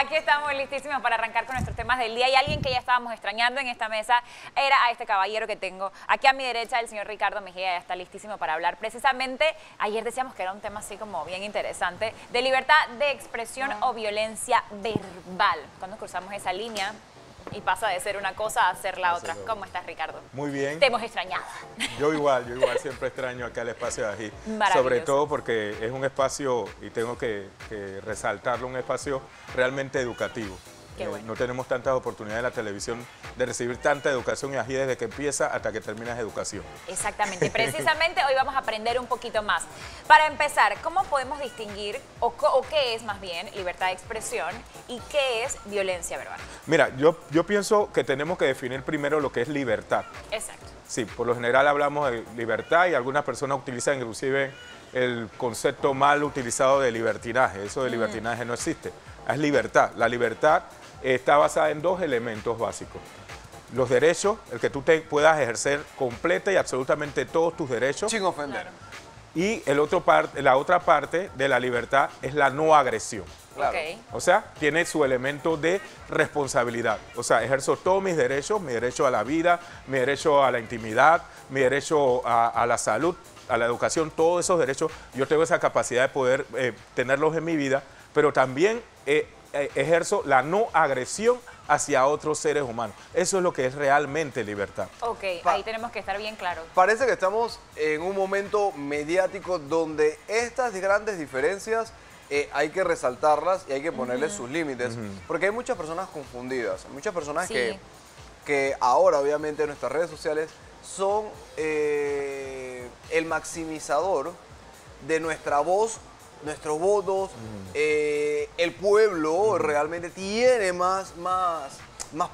Aquí estamos listísimos para arrancar con nuestros temas del día. Y alguien que ya estábamos extrañando en esta mesa era a este caballero que tengo aquí a mi derecha, el señor Ricardo Mejía. Ya está listísimo para hablar. Precisamente, ayer decíamos que era un tema así como bien interesante, de libertad de expresión o violencia verbal. Cuando cruzamos esa línea y pasa de ser una cosa a ser la otra. ¿Cómo estás, Ricardo? Muy bien. Te hemos extrañado. Yo igual siempre extraño acá el espacio de Ají. Sobre todo porque es un espacio, y tengo que resaltarlo, un espacio realmente educativo. Bueno. No tenemos tantas oportunidades en la televisión de recibir tanta educación y Ají desde que empieza hasta que terminas educación. Exactamente. Precisamente hoy vamos a aprender un poquito más. Para empezar, ¿cómo podemos distinguir o qué es más bien libertad de expresión y qué es violencia verbal? Mira, yo pienso que tenemos que definir primero lo que es libertad. Exacto. Sí, por lo general hablamos de libertad y algunas personas utilizan inclusive el concepto mal utilizado de libertinaje. Eso de libertinaje no existe. Es libertad. La libertad está basada en dos elementos básicos. Los derechos, el que tú puedas ejercer completa y absolutamente todos tus derechos. Sin ofender. Claro. Y la otra parte de la libertad es la no agresión. Claro. Okay. O sea, tiene su elemento de responsabilidad. O sea, ejerzo todos mis derechos, mi derecho a la vida, mi derecho a la intimidad, mi derecho a la salud, a la educación, todos esos derechos. Yo tengo esa capacidad de poder tenerlos en mi vida, pero también ejerzo la no agresión hacia otros seres humanos. Eso es lo que es realmente libertad. Ok, ahí tenemos que estar bien claros. Parece que estamos en un momento mediático donde estas grandes diferencias hay que resaltarlas y hay que ponerles sus límites, porque hay muchas personas confundidas, muchas personas que ahora obviamente en nuestras redes sociales son el maximizador de nuestra voz, nuestros votos. El pueblo realmente tiene más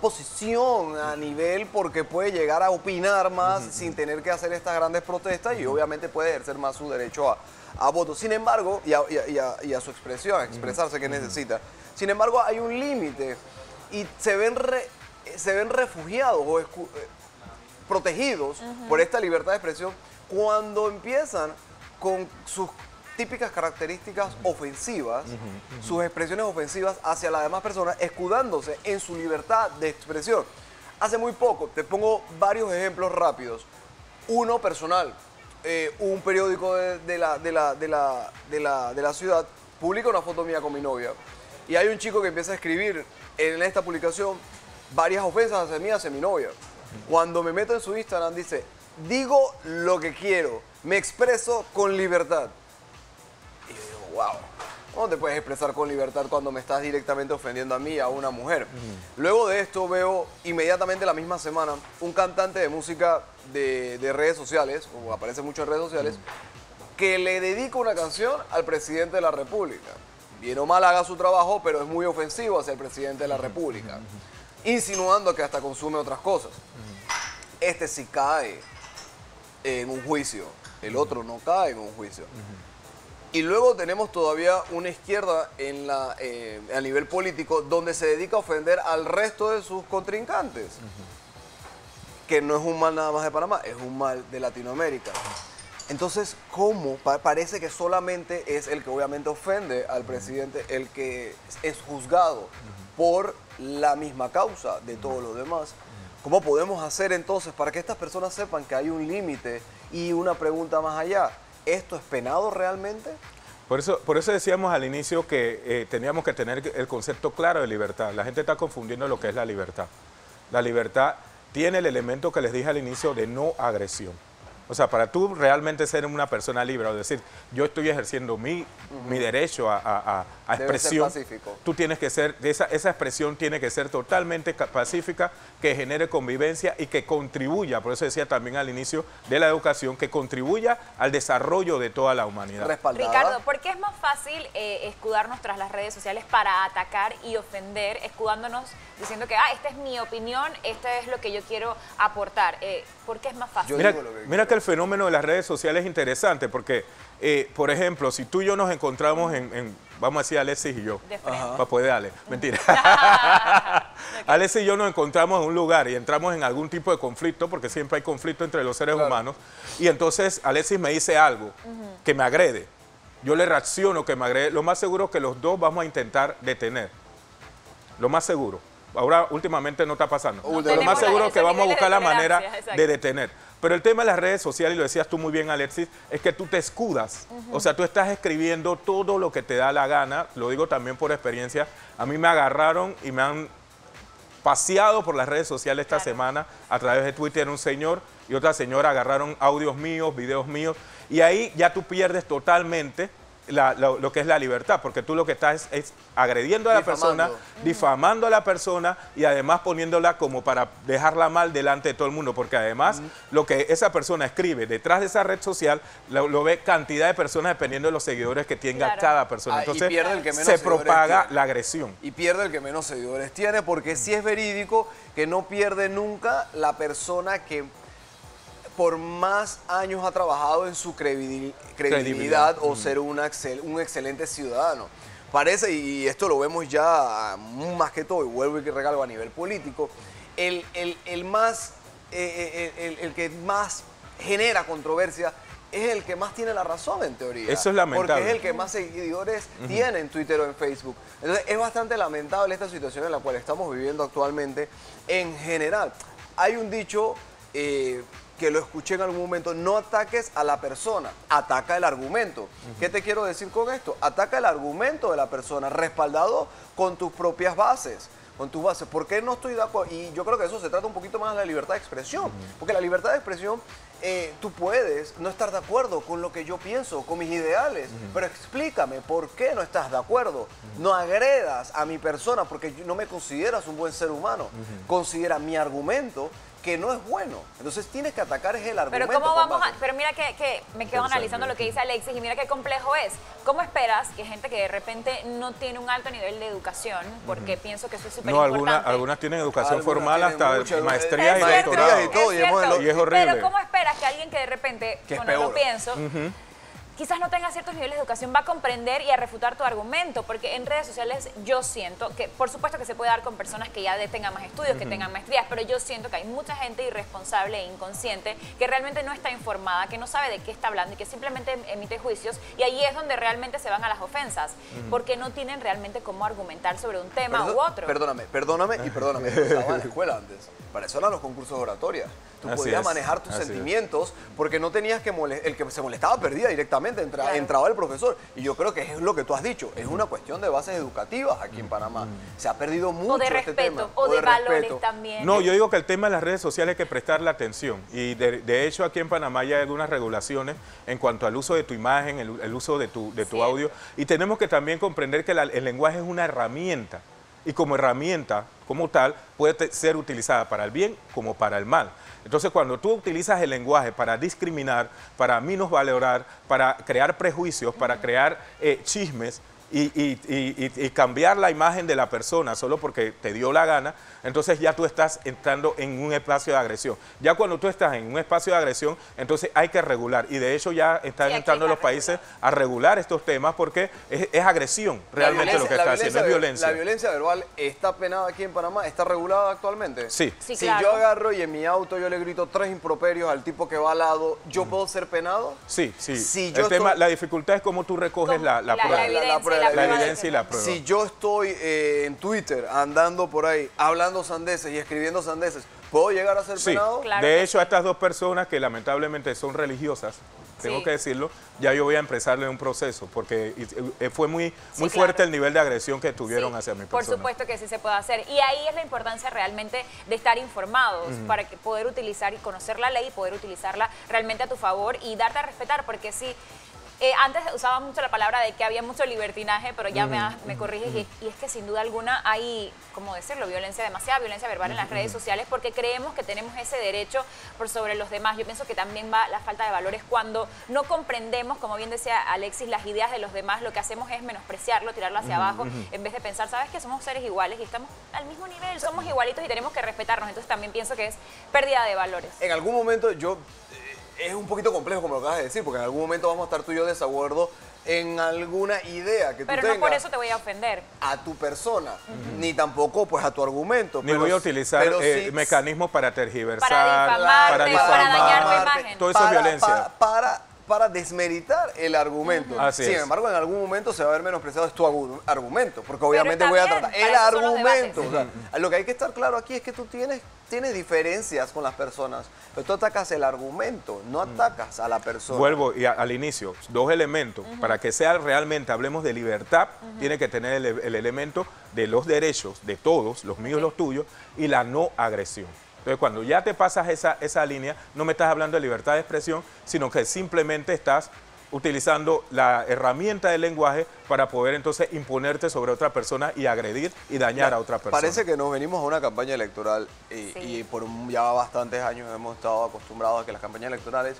posición a nivel porque puede llegar a opinar más sin tener que hacer estas grandes protestas y obviamente puede ejercer más su derecho a voto. Sin embargo, y a su expresión, a expresarse que necesita. Sin embargo, hay un límite y se ven refugiados o protegidos por esta libertad de expresión cuando empiezan con sus típicas características ofensivas, sus expresiones ofensivas hacia las demás personas, escudándose en su libertad de expresión. Hace muy poco, te pongo varios ejemplos rápidos. Uno personal, un periódico de la ciudad publica una foto mía con mi novia y hay un chico que empieza a escribir en esta publicación varias ofensas hacia mí, hacia mi novia. Cuando me meto en su Instagram dice, digo lo que quiero, me expreso con libertad. Y yo digo, wow, ¿cómo te puedes expresar con libertad cuando me estás directamente ofendiendo a mí, a una mujer? Luego de esto veo inmediatamente la misma semana un cantante de música de redes sociales, como aparece mucho en redes sociales, que le dedica una canción al presidente de la República. Bien o mal haga su trabajo, pero es muy ofensivo hacia el presidente de la República, insinuando que hasta consume otras cosas. Este sí cae en un juicio, el otro no cae en un juicio. Y luego tenemos todavía una izquierda a nivel político donde se dedica a ofender al resto de sus contrincantes. Que no es un mal nada más de Panamá, es un mal de Latinoamérica. Entonces, ¿cómo? Parece que solamente es el que obviamente ofende al presidente el que es juzgado por la misma causa de todos los demás. ¿Cómo podemos hacer entonces para que estas personas sepan que hay un límite? Y una pregunta más allá, ¿esto es penado realmente? Por eso decíamos al inicio que teníamos que tener el concepto claro de libertad. La gente está confundiendo lo que es la libertad. La libertad tiene el elemento que les dije al inicio de no agresión. O sea, para tú realmente ser una persona libre, o decir, yo estoy ejerciendo mi derecho a expresión, ser pacífico. Tú tienes que ser, esa expresión tiene que ser totalmente pacífica, que genere convivencia y que contribuya, por eso decía también al inicio de la educación, que contribuya al desarrollo de toda la humanidad. Respaldada. Ricardo, ¿por qué es más fácil escudarnos tras las redes sociales para atacar y ofender, escudándonos diciendo que esta es mi opinión, esto es lo que yo quiero aportar? ¿Por qué es más fácil? Mira que el fenómeno de las redes sociales es interesante porque, por ejemplo, si tú y yo nos encontramos vamos a decir Alexis y yo, para poder darle, mentira. Alexis y yo nos encontramos en un lugar y entramos en algún tipo de conflicto, porque siempre hay conflicto entre los seres humanos, y entonces Alexis me dice algo que me agrede. Yo le reacciono que me agrede. Lo más seguro es que los dos vamos a intentar detener lo más seguro. Ahora últimamente no está pasando. No Pero lo más tenemos seguro es que ese vamos a nivel de buscar la tolerancia, manera exacto. de detener. Pero el tema de las redes sociales, y lo decías tú muy bien, Alexis, es que tú te escudas. O sea, tú estás escribiendo todo lo que te da la gana. Lo digo también por experiencia. A mí me agarraron y me han paseado por las redes sociales esta semana a través de Twitter. Un señor y otra señora agarraron audios míos, videos míos, y ahí ya tú pierdes totalmente lo que es la libertad, porque tú lo que estás es agrediendo a la persona, difamando a la persona y además poniéndola como para dejarla mal delante de todo el mundo, porque además lo que esa persona escribe detrás de esa red social lo ve cantidad de personas dependiendo de los seguidores que tenga cada persona. Y Entonces pierde el que menos se seguidores propaga tiene. la agresión. Y pierde el que menos seguidores tiene, porque sí es verídico que no pierde nunca la persona que por más años ha trabajado en su credibilidad o ser un excelente ciudadano. Parece, y esto lo vemos ya más que todo, y vuelvo y que regalo a nivel político, el que más genera controversia es el que más tiene la razón, en teoría. Eso es lamentable. Porque es el que más seguidores tiene en Twitter o en Facebook. Entonces, es bastante lamentable esta situación en la cual estamos viviendo actualmente en general. Hay un dicho que lo escuché en algún momento: no ataques a la persona, ataca el argumento. ¿Qué te quiero decir con esto? Ataca el argumento de la persona, respaldado con tus propias bases. Con tus bases. ¿Por qué no estoy de acuerdo? Y yo creo que eso se trata un poquito más de la libertad de expresión. Porque la libertad de expresión, tú puedes no estar de acuerdo con lo que yo pienso, con mis ideales, pero explícame por qué no estás de acuerdo. No agredas a mi persona porque no me consideras un buen ser humano. Considera mi argumento que no es bueno. Entonces tienes que atacar es el argumento. Pero ¿cómo vamos a...? Pero mira que me quedo analizando lo que dice Alexis y mira qué complejo es. ¿Cómo esperas que gente que de repente no tiene un alto nivel de educación, porque pienso que eso es súper importante? Algunas tienen educación Algunas formal tienen hasta mucha- maestrías y maestrías doctorados. y todo, y es horrible. Pero ¿cómo esperas que alguien que de repente, Que es bueno, lo peor. pienso, quizás no tenga ciertos niveles de educación, va a comprender y a refutar tu argumento? Porque en redes sociales yo siento que, por supuesto que se puede dar con personas que ya tengan más estudios, que tengan maestrías, pero yo siento que hay mucha gente irresponsable e inconsciente que realmente no está informada, que no sabe de qué está hablando y que simplemente emite juicios, y ahí es donde realmente se van a las ofensas, porque no tienen realmente cómo argumentar sobre un tema u otro. Perdóname. Yo estaba en la escuela antes. Para eso eran los concursos de oratoria. Tú Así podías es, manejar tus así es. sentimientos porque no tenías que el que se molestaba perdía directamente, entraba el profesor. Y yo creo que es lo que tú has dicho, es una cuestión de bases educativas aquí en Panamá. Se ha perdido mucho O de este respeto, tema. o de valores respeto. también. No, yo digo que el tema de las redes sociales hay que prestarle atención. Y de hecho aquí en Panamá ya hay algunas regulaciones en cuanto al uso de tu imagen, el uso de tu audio. Y tenemos que también comprender que el lenguaje es una herramienta. Y como herramienta, como tal, puede ser utilizada para el bien como para el mal. Entonces, cuando tú utilizas el lenguaje para discriminar, para minusvalorar, para crear prejuicios, para crear chismes y cambiar la imagen de la persona solo porque te dio la gana, entonces ya tú estás entrando en un espacio de agresión. Ya cuando tú estás en un espacio de agresión, entonces hay que regular. Y de hecho ya están entrando los países a regular estos temas porque es agresión realmente lo que está haciendo, es violencia. La violencia verbal está penada aquí en Panamá, está regulada actualmente. Sí. Sí, Si claro. yo agarro y en mi auto yo le grito 3 improperios al tipo que va al lado, ¿yo puedo ser penado? Sí. Si yo La dificultad es cómo tú recoges la prueba. La evidencia y la prueba. Si yo estoy en Twitter andando por ahí, hablando sandeces y escribiendo sandeces, ¿puedo llegar a ser Sí, penado? Claro de que hecho a estas dos personas que lamentablemente son religiosas, tengo Sí. que decirlo, ya yo voy a empezarle un proceso porque fue muy Sí, fuerte claro. el nivel de agresión que tuvieron Sí, hacia mi por persona. supuesto que sí se puede hacer. Y ahí es la importancia realmente de estar informados para que poder utilizar y conocer la ley y poder utilizarla realmente a tu favor y darte a respetar, porque sí. Antes usaba mucho la palabra de que había mucho libertinaje, pero ya me corriges, y es que sin duda alguna hay, ¿cómo decirlo?, demasiada violencia verbal en las redes sociales, porque creemos que tenemos ese derecho por sobre los demás. Yo pienso que también va la falta de valores cuando no comprendemos, como bien decía Alexis, las ideas de los demás. Lo que hacemos es menospreciarlo, tirarlo hacia abajo, en vez de pensar, ¿sabes qué? Somos seres iguales y estamos al mismo nivel, somos igualitos y tenemos que respetarnos. Entonces también pienso que es pérdida de valores. En algún momento es un poquito complejo como lo acabas de decir, porque en algún momento vamos a estar tú y yo de desacuerdo en alguna idea que tú Pero tengas no por eso te voy a ofender. a tu persona, ni tampoco pues a tu argumento. Ni voy a utilizar pero sí- mecanismos para tergiversar, Para difamarte, para para dañar tu difamarte. imagen. Todo eso es violencia. Para para desmeritar el argumento. Así Sin es. embargo, en algún momento se va a ver menospreciado tu argumento, porque obviamente voy a está tratar bien, el para eso son los argumento. debates. O sea, lo que hay que estar claro aquí es que tú tienes diferencias con las personas, pero tú atacas el argumento, no atacas a la persona. Vuelvo al inicio, dos elementos. Para que sea realmente, hablemos de libertad, tiene que tener el elemento de los derechos de todos, los míos y los tuyos, y la no agresión. Entonces, cuando ya te pasas esa línea, no me estás hablando de libertad de expresión, sino que simplemente estás utilizando la herramienta del lenguaje para poder entonces imponerte sobre otra persona y agredir y dañar a otra persona. Parece que nos venimos a una campaña electoral y por ya bastantes años hemos estado acostumbrados a que las campañas electorales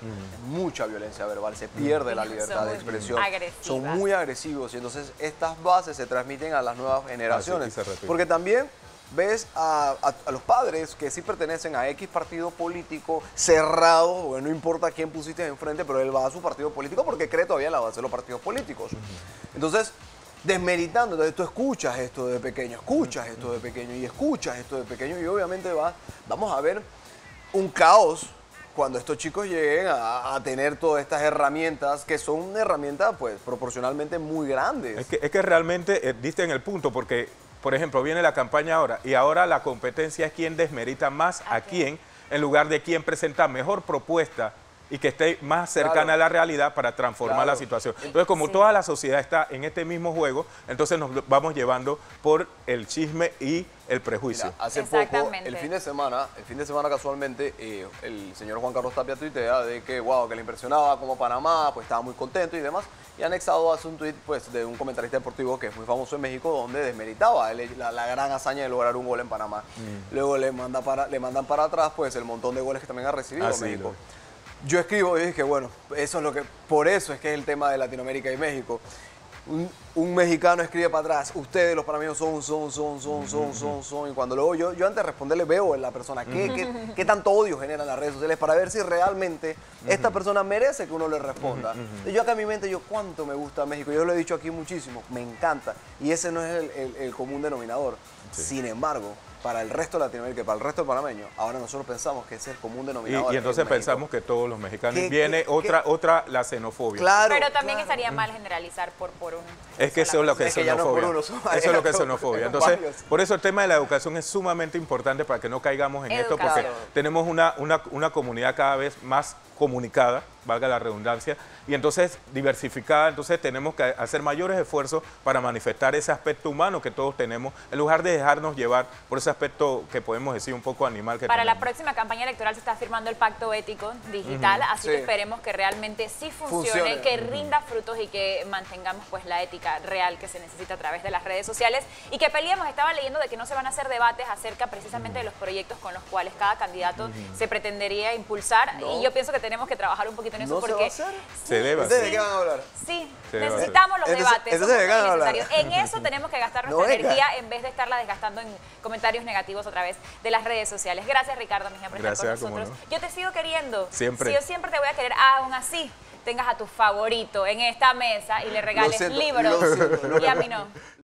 mucha violencia verbal, se pierde la libertad de expresión, son muy agresivos y entonces estas bases se transmiten a las nuevas generaciones. Porque también ves a los padres que sí pertenecen a X partido político cerrado, porque no importa quién pusiste enfrente, pero él va a su partido político porque cree todavía en la base de los partidos políticos. Entonces, desmeritando, entonces tú escuchas esto de pequeño, escuchas esto de pequeño y escuchas esto de pequeño y obviamente vamos a ver un caos cuando estos chicos lleguen a tener todas estas herramientas que son herramientas pues proporcionalmente muy grandes. Es que realmente diste en el punto porque, por ejemplo, viene la campaña ahora y ahora la competencia es quién desmerita más a quién en lugar de quién presenta mejor propuesta y que esté más cercana a la realidad para transformar la situación. Entonces, como toda la sociedad está en este mismo juego, entonces nos vamos llevando por el chisme y el prejuicio. Mira, hace poco, el fin de semana casualmente, el señor Juan Carlos Tapia tuitea de que, wow, que le impresionaba como Panamá, pues estaba muy contento y demás. Y anexado hace un tuit pues, de un comentarista deportivo que es muy famoso en México, donde desmeritaba la gran hazaña de lograr un gol en Panamá. Luego le mandan para atrás pues el montón de goles que también ha recibido México. Yo escribo y dije, bueno, por eso es que es el tema de Latinoamérica y México. Un mexicano escribe para atrás, ustedes los panameños son, y cuando luego yo antes de responderle veo en la persona qué tanto odio generan las redes sociales para ver si realmente esta persona merece que uno le responda. Y yo acá en mi mente, cuánto me gusta México, yo lo he dicho aquí muchísimo, me encanta, y ese no es el común denominador. Sin embargo, para el resto de Latinoamérica, para el resto de panameños, ahora nosotros pensamos que ese es el común denominador. Y entonces pensamos que todos los mexicanos. Viene la xenofobia. Claro, pero también estaría mal generalizar por un... Es que eso es lo que es xenofobia. Eso es lo que es xenofobia. Entonces, por eso el tema de la educación es sumamente importante para que no caigamos en esto, porque tenemos una comunidad cada vez más comunicada, valga la redundancia, y entonces diversificada, entonces tenemos que hacer mayores esfuerzos para manifestar ese aspecto humano que todos tenemos, en lugar de dejarnos llevar por ese aspecto que podemos decir un poco animal que Para tenemos. la próxima campaña electoral se está firmando el pacto ético digital, así que esperemos que realmente sí funcione, que rinda frutos y que mantengamos pues la ética real que se necesita a través de las redes sociales y que peleemos. Estaba leyendo de que no se van a hacer debates acerca precisamente de los proyectos con los cuales cada candidato se pretendería impulsar y yo pienso que tenemos que trabajar un poquito en eso porque... Se debe hacer. ¿De qué van a hablar? Sí, necesitamos los debates, entonces, son muy necesarios. En eso tenemos que gastar nuestra venga. energía en vez de estarla desgastando en comentarios negativos a través de las redes sociales. Gracias, Ricardo Mejía, por estar con nosotros. No. Yo te sigo queriendo. Siempre. Sí, yo siempre te voy a querer, aún así tengas a tu favorito en esta mesa y le regales libros y a mí no.